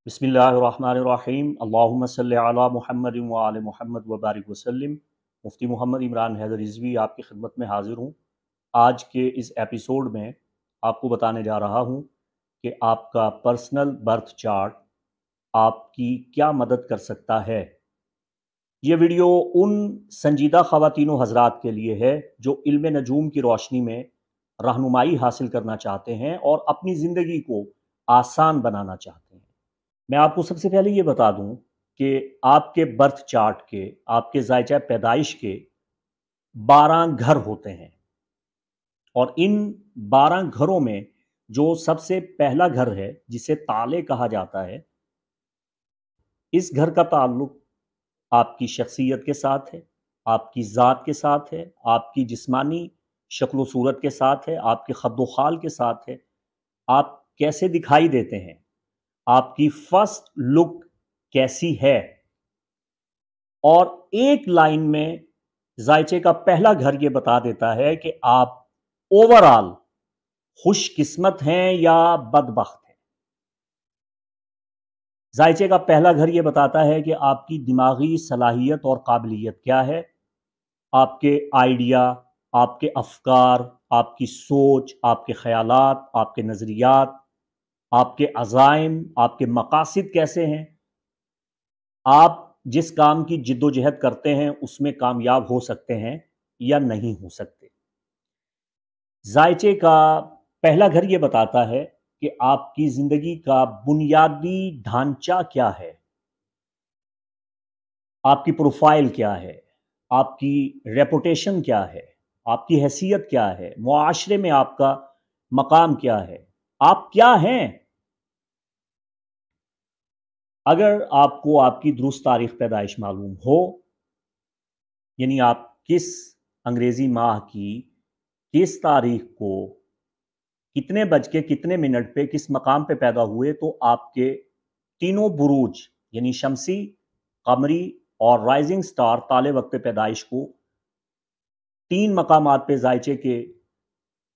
बिस्मिल्लाहिर्रहमानिर्रहीम अल्लाहुम्मा सल्लि अला मुहम्मद व आले मुहम्मद व बारिक वसल्लम। मुफ्ती मोहम्मद इमरान हैदर रिजवी आपकी खिदमत में हाज़िर हूँ। आज के इस एपिसोड में आपको बताने जा रहा हूँ कि आपका पर्सनल बर्थ चार्ट आपकी क्या मदद कर सकता है। ये वीडियो उन संजीदा ख़वातीनो हज़रात के लिए है जो इल्म नजूम की रोशनी में रहनुमाई हासिल करना चाहते हैं और अपनी ज़िंदगी को आसान बनाना चाहते हैं। मैं आपको सबसे पहले ये बता दूं कि आपके बर्थ चार्ट के, आपके ज़ायचा पैदाइश के 12 घर होते हैं और इन 12 घरों में जो सबसे पहला घर है जिसे ताले कहा जाता है, इस घर का ताल्लुक आपकी शख्सियत के साथ है, आपकी ज़ात के साथ है, आपकी जिस्मानी शक्ल सूरत के साथ है, आपके खद्दो खाल के साथ है, आप कैसे दिखाई देते हैं, आपकी फर्स्ट लुक कैसी है। और एक लाइन में जायचे का पहला घर ये बता देता है कि आप ओवरऑल खुशकिस्मत हैं या बदबख्त हैं। जायचे का पहला घर ये बताता है कि आपकी दिमागी सलाहियत और काबिलियत क्या है, आपके आइडिया, आपके अफकार, आपकी सोच, आपके ख्यालात, आपके नज़रियात, आपके अज़ाइम, आपके मकासिद कैसे हैं, आप जिस काम की जिद्दोजहद करते हैं उसमें कामयाब हो सकते हैं या नहीं हो सकते। जायचे का पहला घर ये बताता है कि आपकी ज़िंदगी का बुनियादी ढांचा क्या है, आपकी प्रोफाइल क्या है, आपकी रेपुटेशन क्या है, आपकी हैसियत क्या है, मुआशरे में आपका मकाम क्या है, आप क्या हैं। अगर आपको आपकी दुरुस्त तारीख पैदाइश मालूम हो, यानी आप किस अंग्रेज़ी माह की किस तारीख को कितने बज के कितने मिनट पे किस मकाम पे पैदा हुए, तो आपके तीनों बुरूज यानी शमसी, कमरी और राइजिंग स्टार ताले वक्त पैदाइश को 3 मकामात पे जायचे के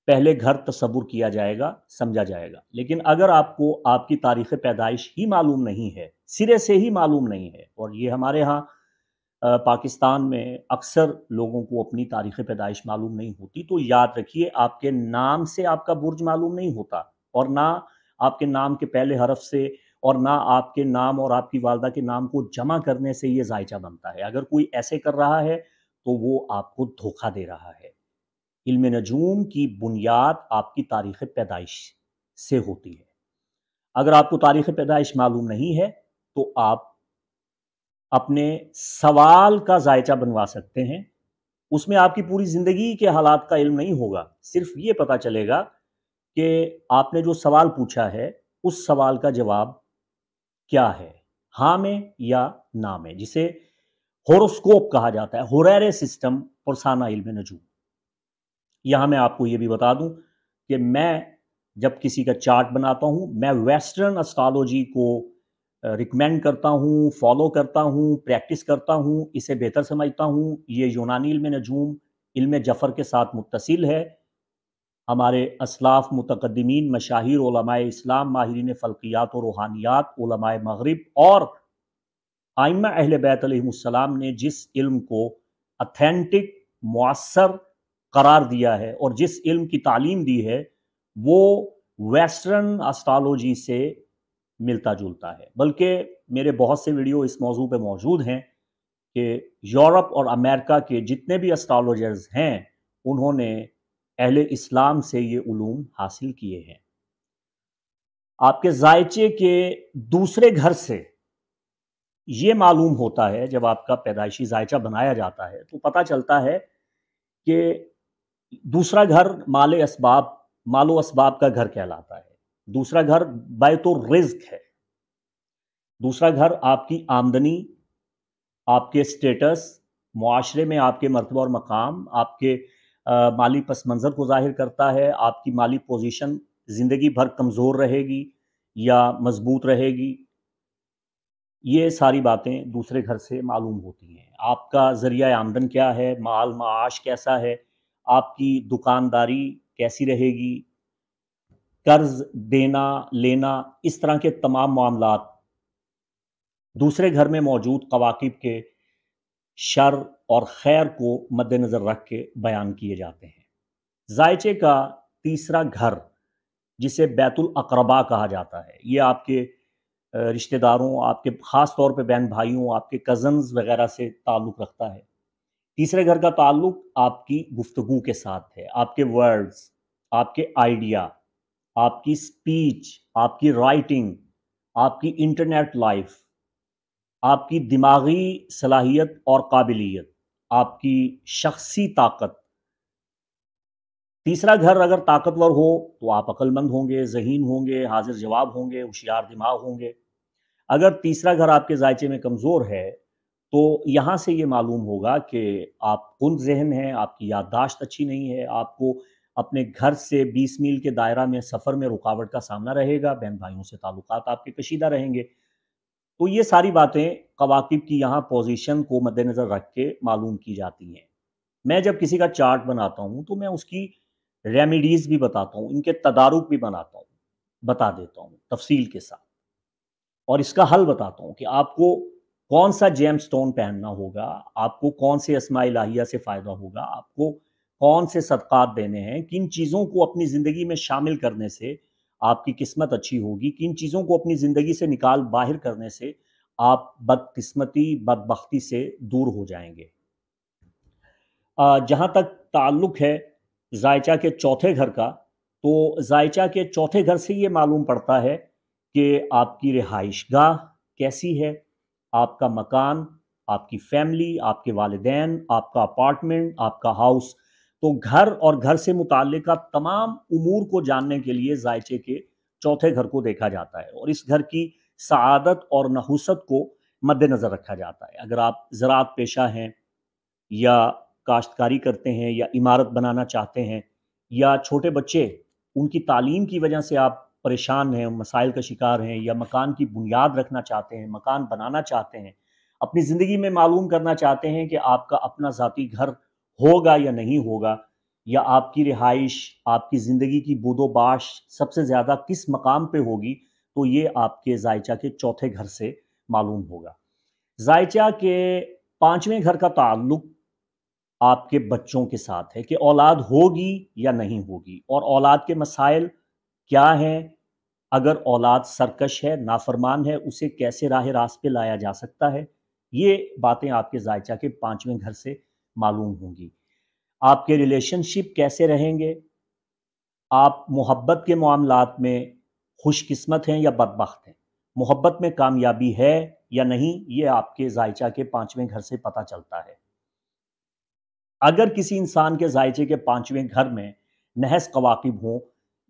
पहले घर तस्वुर किया जाएगा, समझा जाएगा। लेकिन अगर आपको आपकी तारीख़ पैदाइश ही मालूम नहीं है, सिरे से ही मालूम नहीं है, और ये हमारे यहाँ पाकिस्तान में अक्सर लोगों को अपनी तारीख़ पैदाइश मालूम नहीं होती, तो याद रखिए आपके नाम से आपका बुर्ज मालूम नहीं होता, और ना आपके नाम के पहले हरफ से, और ना आपके नाम और आपकी वालदा के नाम को जमा करने से ये जायचा बनता है। अगर कोई ऐसे कर रहा है तो वो आपको धोखा दे रहा है। इल्म नजूम की बुनियाद आपकी तारीख़ पैदाइश से होती है। अगर आपको तारीख़ पैदाइश मालूम नहीं है तो आप अपने सवाल का जायचा बनवा सकते हैं। उसमें आपकी पूरी ज़िंदगी के हालात का इल्म नहीं होगा, सिर्फ ये पता चलेगा कि आपने जो सवाल पूछा है उस सवाल का जवाब क्या है, हाँ में या ना में, जिसे होरोस्कोप कहा जाता है, होरेरे सिस्टम पुरसाना इल्म नजूम। यहाँ मैं आपको ये भी बता दूं कि मैं जब किसी का चार्ट बनाता हूँ, मैं वेस्टर्न एस्ट्रोलॉजी को रिकमेंड करता हूँ, फॉलो करता हूँ, प्रैक्टिस करता हूँ, इसे बेहतर समझता हूँ। ये यूनानी इल्म नजूम इल्म जफ़र के साथ मुत्तसिल है। हमारे अस्लाफ़ मुतक़द्दिमीन मशाहिर उलमाए इस्लाम, माहिरीन फ़ल्कियात और रूहानियात, उलमाए मग़रिब और आइम्मा अहले बैत अलैहिमुस्सलाम ने जिस इल्म को अथेंटिक, मुअस्सर करार दिया है और जिस इल्म की तालीम दी है, वो वेस्टर्न एस्ट्रोलॉजी से मिलता जुलता है। बल्कि मेरे बहुत से वीडियो इस मौजू पे मौजूद हैं कि यूरोप और अमेरिका के जितने भी एस्ट्रोलॉजर्स हैं, उन्होंने अहले इस्लाम से ये उलूम हासिल किए हैं। आपके जायचे के दूसरे घर से ये मालूम होता है, जब आपका पैदाइशी जायचा बनाया जाता है तो पता चलता है कि दूसरा घर मालो असबाब का घर कहलाता है। दूसरा घर बैतुर रिज़्क है। दूसरा घर आपकी आमदनी, आपके स्टेटस, मुआशरे में आपके मर्तबा और मकाम, आपके माली पस मंज़र को ज़ाहिर करता है। आपकी माली पोजीशन ज़िंदगी भर कमज़ोर रहेगी या मजबूत रहेगी, ये सारी बातें दूसरे घर से मालूम होती हैं। आपका ज़रिया आमदन क्या है, माल माश कैसा है, आपकी दुकानदारी कैसी रहेगी, कर्ज़ देना लेना, इस तरह के तमाम मामलात दूसरे घर में मौजूद कवाकिब के शर और खैर को मद्देनज़र रख के बयान किए जाते हैं। जायचे का तीसरा घर, जिसे बैतुल अक़रबा कहा जाता है, ये आपके रिश्तेदारों, आपके ख़ास तौर पे बहन भाइयों, आपके कज़न्स वगैरह से ताल्लुक़ रखता है। तीसरे घर का ताल्लुक़ आपकी गुफ्तगू के साथ है, आपके वर्ड्स, आपके आइडिया, आपकी स्पीच, आपकी राइटिंग, आपकी इंटरनेट लाइफ, आपकी दिमागी सलाहियत और काबिलियत, आपकी शख्सी ताकत। तीसरा घर अगर ताकतवर हो तो आप अक्लमंद होंगे, ज़हीन होंगे, हाजिर जवाब होंगे, होशियार दिमाग होंगे। अगर तीसरा घर आपके जायचे में कमज़ोर है तो यहाँ से ये मालूम होगा कि आप कुंद ज़हन हैं, आपकी याददाश्त अच्छी नहीं है, आपको अपने घर से 20 मील के दायरा में सफ़र में रुकावट का सामना रहेगा, बहन भाइयों से ताल्लुकात आपके कशीदा रहेंगे। तो ये सारी बातें कवाकिब की यहाँ पोजीशन को मद्देनज़र रख के मालूम की जाती हैं। मैं जब किसी का चार्ट बनाता हूँ तो मैं उसकी रेमेडीज़ भी बताता हूँ, इनके तदारुक भी बता देता हूँ तफसील के साथ, और इसका हल बताता हूँ कि आपको कौन सा जेम स्टोन पहनना होगा, आपको कौन से अस्मा इलाहिया से फ़ायदा होगा, आपको कौन से सदक़ात देने हैं, किन चीज़ों को अपनी ज़िंदगी में शामिल करने से आपकी किस्मत अच्छी होगी, किन चीज़ों को अपनी ज़िंदगी से निकाल बाहर करने से आप बदकिस्मती, बदबख्ती से दूर हो जाएंगे। जहाँ तक ताल्लुक़ है जायचा के चौथे घर का, तो जायचा के चौथे घर से ये मालूम पड़ता है कि आपकी रिहाइशगाह कैसी है, आपका मकान, आपकी फैमिली, आपके वालिदैन, आपका अपार्टमेंट, आपका हाउस। तो घर और घर से मुताल्लिक़ तमाम उमूर को जानने के लिए जायचे के चौथे घर को देखा जाता है और इस घर की सआदत और नहुसत को मद्देनज़र रखा जाता है। अगर आप ज़राअत पेशा हैं या काश्तकारी करते हैं या इमारत बनाना चाहते हैं, या छोटे बच्चे, उनकी तालीम की वजह से आप परेशान हैं, मसाइल का शिकार हैं, या मकान की बुनियाद रखना चाहते हैं, मकान बनाना चाहते हैं, अपनी ज़िंदगी में मालूम करना चाहते हैं कि आपका अपना ज़ाती घर होगा या नहीं होगा, या आपकी रिहाइश, आपकी ज़िंदगी की बूदोबाश सबसे ज़्यादा किस मकाम पे होगी, तो ये आपके जायचा के चौथे घर से मालूम होगा। जायचा के पाँचवें घर का ताल्लुक़ आपके बच्चों के साथ है कि औलाद होगी या नहीं होगी, और औलाद के मसाइल क्या हैं। अगर औलाद सरकश है, नाफरमान है, उसे कैसे राह रास्त पे लाया जा सकता है, ये बातें आपके जायचा के पाँचवें घर से मालूम होंगी। आपके रिलेशनशिप कैसे रहेंगे, आप मोहब्बत के मामलात में खुशकिस्मत हैं या बदबख्त हैं, मोहब्बत में कामयाबी है या नहीं, ये आपके जायचा के पाँचवें घर से पता चलता है। अगर किसी इंसान के जायचे के पाँचवें घर में नहस कवाकिब हों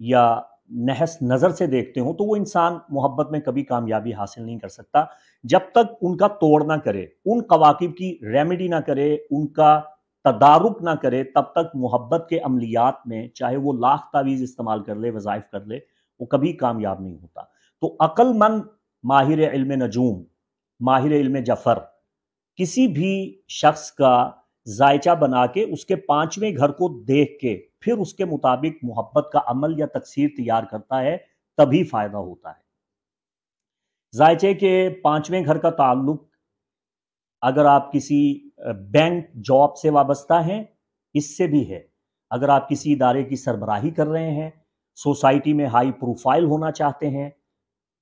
या नहस नज़र से देखते हों, तो वो इंसान मोहब्बत में कभी कामयाबी हासिल नहीं कर सकता जब तक उनका तोड़ ना करे, उन कवाकिब की रेमेडी ना करे, उनका तदारुक ना करे, तब तक मोहब्बत के अमलियात में चाहे वो लाख तावीज़ इस्तेमाल कर ले, वज़ाइफ कर ले, वो कभी कामयाब नहीं होता। तो अक्लमंद माहिर इल्म नजूम, माहिर इल्म जफ़र, किसी भी शख्स का जायचा बना के उसके पाँचवें घर को देख के फिर उसके मुताबिक मोहब्बत का अमल या तकसीर तैयार करता है, तभी फ़ायदा होता है। जायचे के पाँचवें घर का ताल्लुक अगर आप किसी बैंक जॉब से वाबस्ता हैं, इससे भी है। अगर आप किसी इदारे की सरबराही कर रहे हैं, सोसाइटी में हाई प्रोफाइल होना चाहते हैं,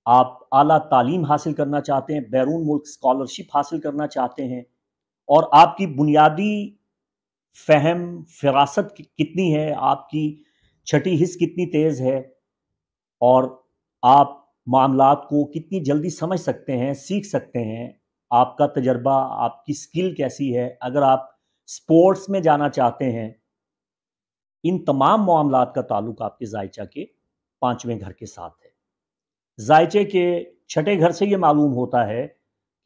आप आला तालीम हासिल करना चाहते हैं, बैरून मुल्क स्कॉलरशिप हासिल करना चाहते हैं, और आपकी बुनियादी फ़हम, फ़िरासत कितनी है, आपकी छठी हिस्स कितनी तेज़ है, और आप मामलात को कितनी जल्दी समझ सकते हैं, सीख सकते हैं, आपका तजर्बा, आपकी स्किल कैसी है। अगर आप स्पोर्ट्स में जाना चाहते हैं, इन तमाम मामलात का ताल्लुक आपके जायचा के पाँचवें घर के साथ है। जायचे के छठे घर से ये मालूम होता है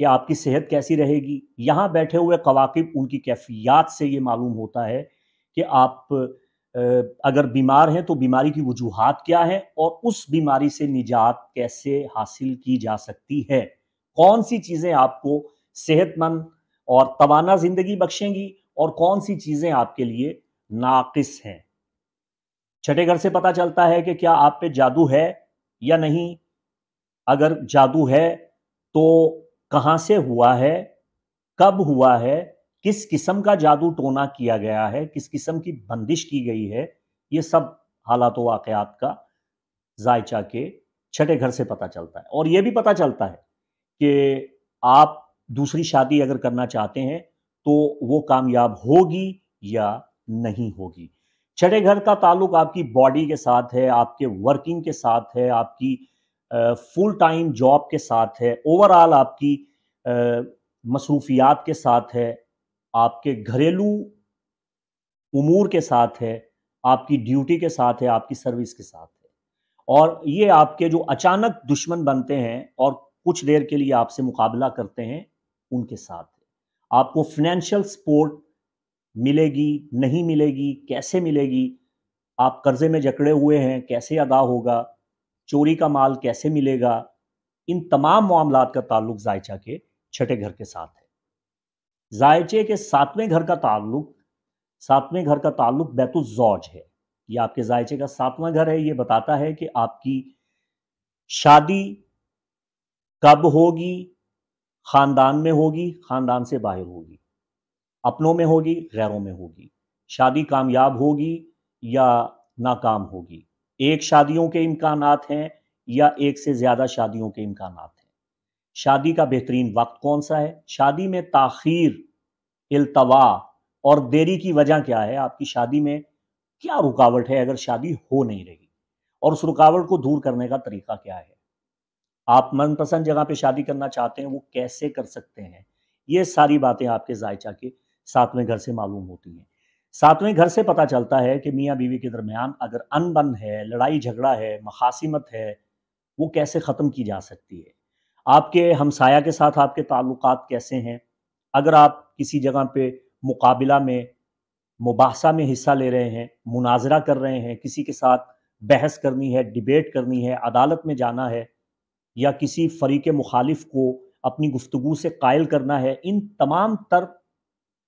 कि आपकी सेहत कैसी रहेगी। यहाँ बैठे हुए कवाकिब, उनकी कैफियत से ये मालूम होता है कि आप अगर बीमार हैं तो बीमारी की वजूहात क्या है और उस बीमारी से निजात कैसे हासिल की जा सकती है। कौन सी चीज़ें आपको सेहतमंद और तवाना ज़िंदगी बख्शेंगी और कौन सी चीज़ें आपके लिए नाक़िस हैं। छठे घर से पता चलता है कि क्या आप पे जादू है या नहीं। अगर जादू है तो कहाँ से हुआ है, कब हुआ है, किस किस्म का जादू टोना किया गया है, किस किस्म की बंदिश की गई है, ये सब हालात व वाक़यात का जायचा के छठे घर से पता चलता है। और ये भी पता चलता है कि आप दूसरी शादी अगर करना चाहते हैं तो वो कामयाब होगी या नहीं होगी। छठे घर का ताल्लुक आपकी बॉडी के साथ है, आपके वर्किंग के साथ है, आपकी फुल टाइम जॉब के साथ है, ओवरऑल आपकी मसरूफियात के साथ है, आपके घरेलू उमूर के साथ है, आपकी ड्यूटी के साथ है, आपकी सर्विस के साथ है। और ये आपके जो अचानक दुश्मन बनते हैं और कुछ देर के लिए आपसे मुकाबला करते हैं, उनके साथ है। आपको फाइनेंशियल सपोर्ट मिलेगी, नहीं मिलेगी, कैसे मिलेगी, आप कर्जे में जकड़े हुए हैं, कैसे अदा होगा, चोरी का माल कैसे मिलेगा, इन तमाम मामलात का ताल्लुक जायचा के छठे घर के साथ है। जायचे के सातवें घर का ताल्लुक बैतुज़्ज़ौज है। ये आपके जायचे का सातवां घर है। ये बताता है कि आपकी शादी कब होगी, खानदान में होगी, खानदान से बाहर होगी, अपनों में होगी, गैरों में होगी, शादी कामयाब होगी या नाकाम होगी, एक शादियों के इम्कानात हैं या एक से ज़्यादा शादियों के इम्कानात हैं, शादी का बेहतरीन वक्त कौन सा है, शादी में ताख़ीर, इल्तवा और देरी की वजह क्या है, आपकी शादी में क्या रुकावट है अगर शादी हो नहीं रही, और उस रुकावट को दूर करने का तरीका क्या है। आप मनपसंद जगह पे शादी करना चाहते हैं, वो कैसे कर सकते हैं। ये सारी बातें आपके जायचा के सातवें घर से मालूम होती हैं। सातवें घर से पता चलता है कि मियाँ बीवी के दरमियान अगर अनबन है, लड़ाई झगड़ा है, मखासिमत है, वो कैसे ख़त्म की जा सकती है। आपके हमसाया के साथ आपके ताल्लुकात कैसे हैं। अगर आप किसी जगह पे मुकाबला में, मुबाहसा में हिस्सा ले रहे हैं, मुनाजरा कर रहे हैं, किसी के साथ बहस करनी है, डिबेट करनी है, अदालत में जाना है, या किसी फरीक मुखालिफ को अपनी गुफ्तगू से कायल करना है, इन तमाम तर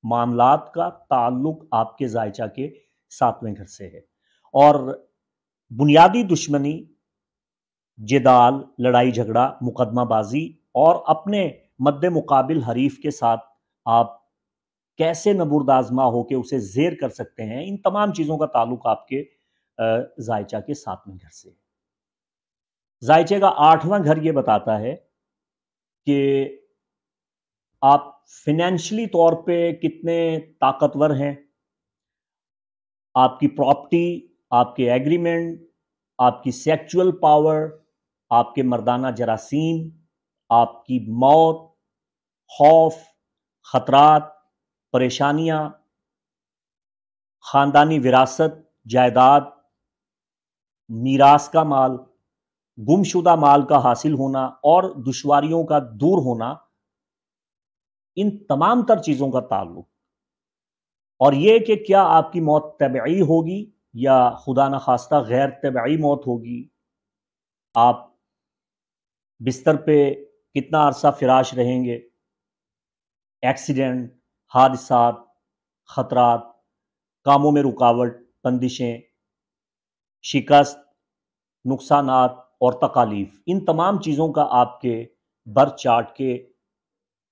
मामलात का ताल्लुक आपके जायचा के सातवें घर से है। और बुनियादी दुश्मनी, जिदाल, लड़ाई झगड़ा, मुकदमाबाजी और अपने मद्दे मुकाबिल हरीफ के साथ आप कैसे नबुर्द आजमा होकर उसे जेर कर सकते हैं, इन तमाम चीज़ों का ताल्लुक आपके जायचा के सातवें घर से है। जायचे का आठवां घर ये बताता है कि आप फिनेंशियली तौर पे कितने ताकतवर हैं, आपकी प्रॉपर्टी, आपके एग्रीमेंट, आपकी सेक्सुअल पावर, आपके मर्दाना जरासीम, आपकी मौत, खौफ, खतरात, परेशानियां, खानदानी विरासत, जायदाद, मीरास का माल, गुमशुदा माल का हासिल होना और दुश्वारियों का दूर होना, इन तमाम तर चीज़ों का ताल्लुक, और ये कि क्या आपकी मौत तबई होगी या खुदा न खास्ता गैर तबई मौत होगी, आप बिस्तर पे कितना अरसा फिराश रहेंगे, एक्सीडेंट, हादसात, ख़तरात, कामों में रुकावट, बंदिशें, शिकस्त, नुकसानात और तकालीफ, इन तमाम चीज़ों का आपके बर्थ चार्ट के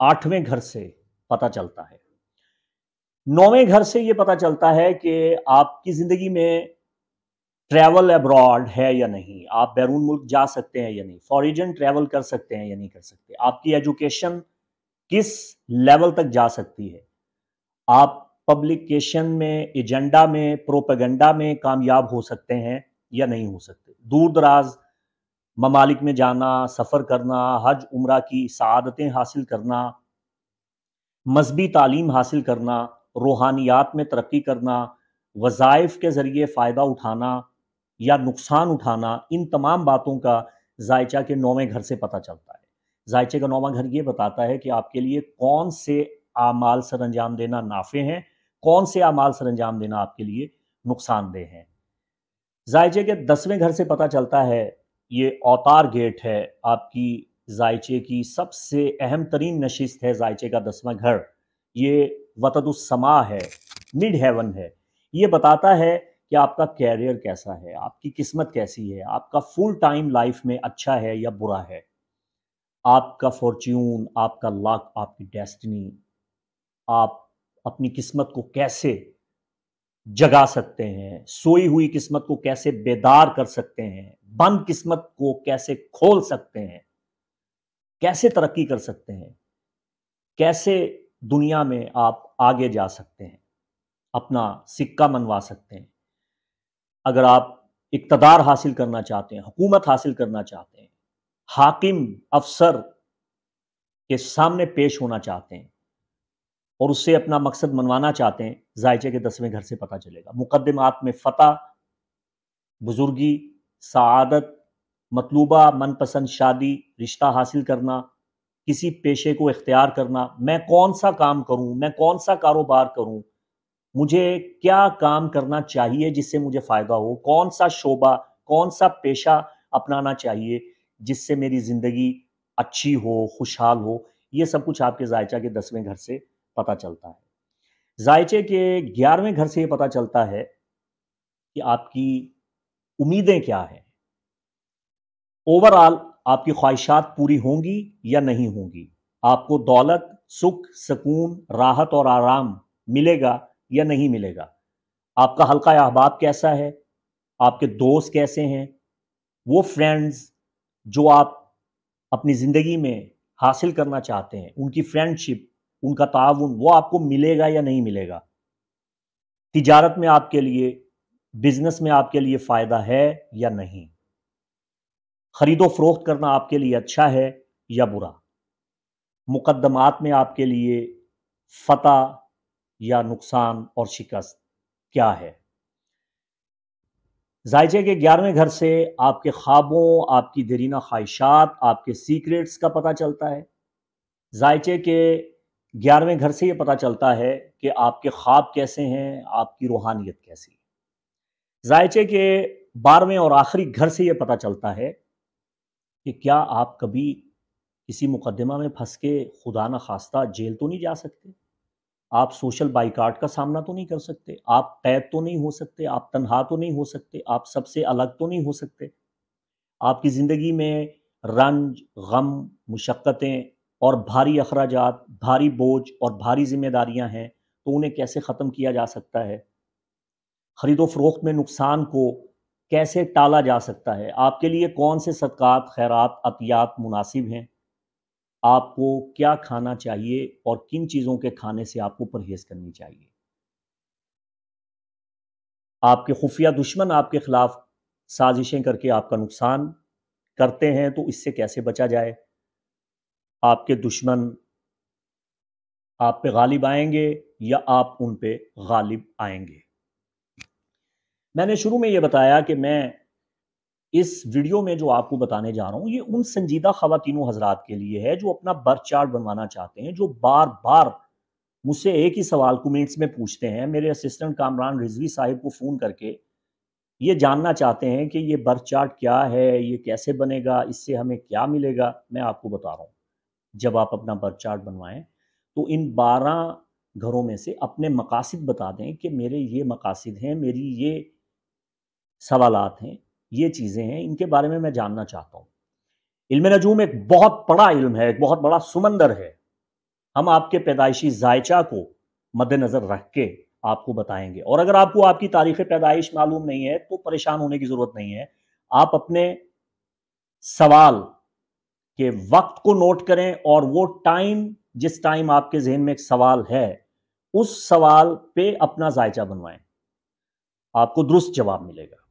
आठवें घर से पता चलता है। नौवें घर से ये पता चलता है कि आपकी ज़िंदगी में ट्रैवल अब्रॉड है या नहीं, आप बैरून मुल्क जा सकते हैं या नहीं, फॉरेन ट्रैवल कर सकते हैं या नहीं कर सकते, आपकी एजुकेशन किस लेवल तक जा सकती है, आप पब्लिकेशन में, एजेंडा में, प्रोपेगेंडा में कामयाब हो सकते हैं या नहीं हो सकते, दूर दराज ममालिक में जाना, सफ़र करना, हज उम्रा की सआदतें हासिल करना, मजहबी तालीम हासिल करना, रूहानियात में तरक्की करना, वज़ाइफ के ज़रिए फ़ायदा उठाना या नुकसान उठाना, इन तमाम बातों का जायचा के नौवें घर से पता चलता है। जायचे का नौवां घर ये बताता है कि आपके लिए कौन से आमाल सर अंजाम देना नाफ़े हैं, कौन से आमाल सर अंजाम देना आपके लिए नुकसानदेह हैं। जायचे के 10वें घर से पता चलता है, ये औतार गेट है, आपकी जायचे की सबसे अहम तरीन नशिस्त है जायचे का 10वां घर, ये वतदुस्समा है, मिड हेवन है। ये बताता है कि आपका कैरियर कैसा है, आपकी किस्मत कैसी है, आपका फुल टाइम लाइफ में अच्छा है या बुरा है, آپ کا فارچیون، آپ کا لک، آپ کی ڈیسٹنی، آپ اپنی قسمت کو کیسے جگا سکتے ہیں، سوئی ہوئی قسمت کو کیسے بیدار کر سکتے ہیں، بند قسمت کو کیسے کھول سکتے ہیں، کیسے ترقی کر سکتے ہیں، کیسے دنیا میں آپ آگے جا سکتے ہیں، اپنا سکہ منوا سکتے ہیں۔ اگر آپ اقتدار حاصل کرنا چاہتے ہیں، حکومت حاصل کرنا چاہتے ہیں، حاکم افسر کے سامنے پیش ہونا چاہتے ہیں اور اس سے اپنا مقصد منوانا چاہتے ہیں، ذائچے کے 10ویں گھر سے پتہ چلے گا۔ مقدمات میں فتح، بزرگی، سعادت، مطلوبہ من پسند شادی، رشتہ حاصل کرنا، کسی پیشے کو اختیار کرنا، میں کون سا کام کروں، میں کون سا کاروبار کروں، مجھے کیا کام کرنا چاہیے جس سے مجھے فائدہ ہو، کون سا شعبہ، کون سا پیشہ اپنانا چاہیے جس سے میری زندگی اچھی ہو، خوشحال ہو، یہ سب کچھ آپ کے ذائچہ کے 10ویں گھر سے پتہ چلتا ہے۔ ذائچے کے 11ویں گھر سے یہ پتہ چلتا ہے کہ آپ کی امیدیں کیا ہیں، اوورآل آپ کی خواہشات پوری ہوں گی یا نہیں ہوں گی، آپ کو دولت، سکھ، سکون، راحت اور آرام ملے گا یا نہیں ملے گا، آپ کا حلقہ احباب کیسا ہے، آپ کے دوست کیسے ہیں، وہ فرینڈز جو آپ اپنی زندگی میں حاصل کرنا چاہتے ہیں، ان کی فرینڈشپ، ان کا تعاون، وہ آپ کو ملے گا یا نہیں ملے گا، تجارت میں آپ کے لیے، بزنس میں آپ کے لیے فائدہ ہے یا نہیں، خرید و فروخت کرنا آپ کے لیے اچھا ہے یا برا، مقدمات میں آپ کے لیے فتح یا نقصان اور شکست کیا ہے۔ ذائچے کے 11ویں گھر سے آپ کے خوابوں، آپ کی دیرینہ خواہشات، آپ کے سیکریٹس کا پتہ چلتا ہے۔ ذائچے کے 11ویں گھر سے یہ پتہ چلتا ہے کہ آپ کے خواب کیسے ہیں، آپ کی روحانیت کیسی ہے۔ ذائچے کے 12ویں اور آخری گھر سے یہ پتہ چلتا ہے کہ کیا آپ کبھی کسی مقدمہ میں پھنس کے خدا نخواستہ جیل تو نہیں جا سکتے، آپ سوشل بائیکاٹ کا سامنا تو نہیں کر سکتے، آپ قید تو نہیں ہو سکتے، آپ تنہا تو نہیں ہو سکتے، آپ سب سے الگ تو نہیں ہو سکتے، آپ کی زندگی میں رنج، غم، مشقتیں اور بھاری اخراجات، بھاری بوجھ اور بھاری ذمہ داریاں ہیں تو انہیں کیسے ختم کیا جا سکتا ہے، خرید و فروخت میں نقصان کو کیسے ٹالا جا سکتا ہے، آپ کے لیے کون سے صدقات، خیرات، عطیات مناسب ہیں، آپ کو کیا کھانا چاہیے اور کن چیزوں کے کھانے سے آپ کو پرہیز کرنی چاہیے، آپ کے خفیہ دشمن آپ کے خلاف سازشیں کر کے آپ کا نقصان کرتے ہیں تو اس سے کیسے بچا جائے، آپ کے دشمن آپ پہ غالب آئیں گے یا آپ ان پہ غالب آئیں گے۔ میں نے شروع میں یہ بتایا کہ میں اس ویڈیو میں جو آپ کو بتانے جا رہا ہوں یہ ان سنجیدہ خواتین و حضرات کے لیے ہے جو اپنا برتھ چارٹ بنوانا چاہتے ہیں، جو بار بار مجھ سے ایک ہی سوال کومنٹس میں پوچھتے ہیں، میرے اسسٹنٹ کامران رضوی صاحب کو فون کر کے یہ جاننا چاہتے ہیں کہ یہ برتھ چارٹ کیا ہے، یہ کیسے بنے گا، اس سے ہمیں کیا ملے گا۔ میں آپ کو بتا رہا ہوں، جب آپ اپنا برتھ چارٹ بنوائیں تو ان 12 گھروں میں سے اپنے مقاصد بتا دیں کہ میرے یہ مقاصد ہیں، میری یہ سوالات ہیں، یہ چیزیں ہیں، ان کے بارے میں جاننا چاہتا ہوں۔ علم نجوم ایک بہت بڑا علم ہے، ایک بہت بڑا سمندر ہے، ہم آپ کے پیدائشی ذائچہ کو مد نظر رکھ کے آپ کو بتائیں گے، اور اگر آپ کو آپ کی تاریخ پیدائش معلوم نہیں ہے تو پریشان ہونے کی ضرورت نہیں ہے، آپ اپنے سوال کے وقت کو نوٹ کریں اور وہ ٹائم، جس ٹائم آپ کے ذہن میں ایک سوال ہے اس سوال پہ اپنا ذائچہ بنوائیں، آپ کو درست جواب ملے گا۔